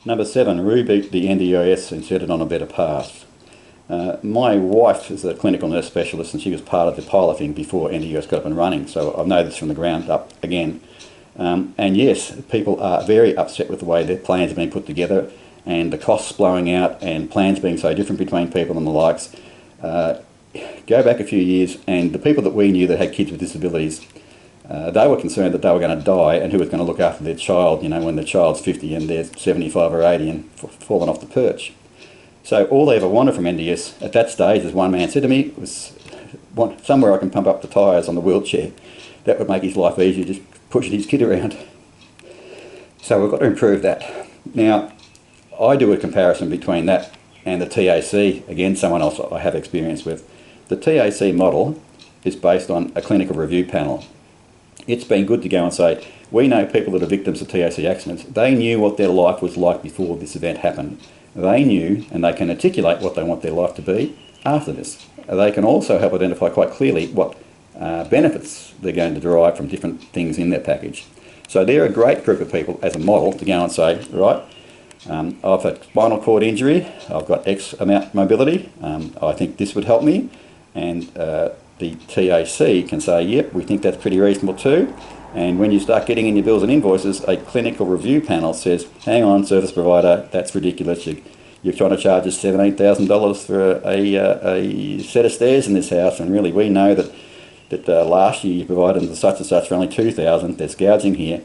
Number 7, reboot the NDIS and set it on a better path. My wife is a clinical nurse specialist and she was part of the piloting before NDIS got up and running, so I know this from the ground up again. And yes, people are very upset with the way their plans have been put together and the costs blowing out and plans being so different between people and the likes. Go back a few years and the people that we knew that had kids with disabilities, they were concerned that they were going to die and who was going to look after their child, you know, when the child's 50 and they're 75 or 80 and fallen off the perch. So all they ever wanted from NDIS at that stage, as one man said to me, was somewhere I can pump up the tyres on the wheelchair. That would make his life easier, just pushing his kid around. So we've got to improve that. Now, I do a comparison between that and the TAC, again, someone else I have experience with. The TAC model is based on a clinical review panel. It's been good to go and say, we know people that are victims of TAC accidents. They knew what their life was like before this event happened. They knew, and they can articulate what they want their life to be after this. They can also help identify quite clearly what benefits they're going to derive from different things in their package. So they're a great group of people as a model to go and say, right, I've had spinal cord injury, I've got X amount mobility, I think this would help me, and the TAC can say, yep, we think that's pretty reasonable too. And when you start getting in your bills and invoices, a clinical review panel says, hang on, service provider, that's ridiculous. You're trying to charge us $17,000 for a set of stairs in this house, and really we know that last year you provided them such and such for only $2,000. There's gouging here.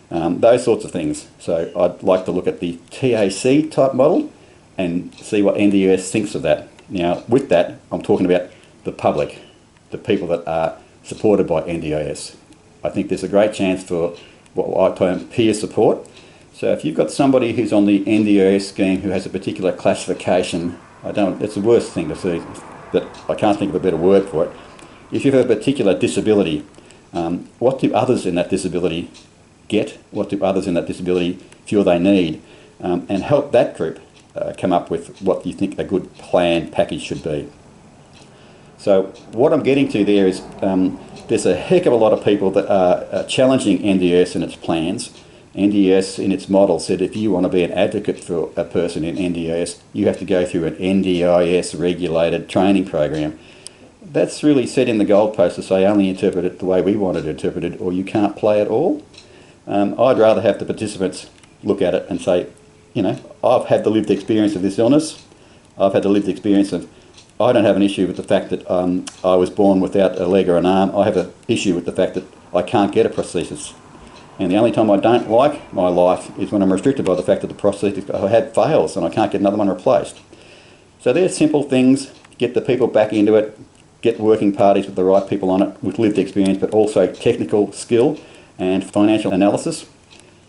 Those sorts of things. So I'd like to look at the TAC type model and see what NDIS thinks of that. Now, with that, I'm talking about the public, the people that are supported by NDIS. I think there's a great chance for what I term peer support. So if you've got somebody who's on the NDIS scheme who has a particular classification, it's the worst thing to see, that I can't think of a better word for it. If you have a particular disability, what do others in that disability get? What do others in that disability feel they need? And help that group come up with what you think a good plan package should be. So what I'm getting to there is there's a heck of a lot of people that are challenging NDIS and its plans. NDIS in its model said if you want to be an advocate for a person in NDIS, you have to go through an NDIS regulated training program. That's really set in the goalpost to say only interpret it the way we want it interpreted, or you can't play at all. I'd rather have the participants look at it and say, you know, I've had the lived experience of this illness. I've had the lived experience of, I don't have an issue with the fact that I was born without a leg or an arm. I have an issue with the fact that I can't get a prosthesis. And the only time I don't like my life is when I'm restricted by the fact that the prosthesis I had fails and I can't get another one replaced. So they're simple things, get the people back into it, get working parties with the right people on it with lived experience, but also technical skill and financial analysis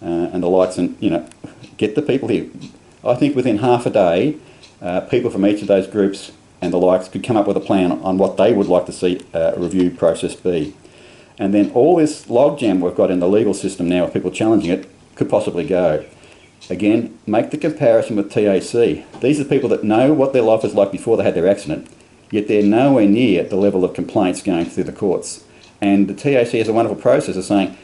and the likes, and, you know, get the people here. I think within half a day, people from each of those groups and the likes could come up with a plan on what they would like to see a review process be. And then all this logjam we've got in the legal system now with people challenging it could possibly go. Again, make the comparison with TAC. These are people that know what their life was like before they had their accident, yet they're nowhere near the level of complaints going through the courts. And the TAC has a wonderful process of saying,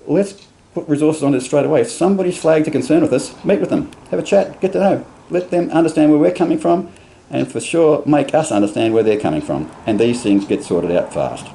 let's put resources on this straight away. If somebody's flagged a concern with us, meet with them, have a chat, get to know, let them understand where we're coming from, and for sure make us understand where they're coming from. And these things get sorted out fast.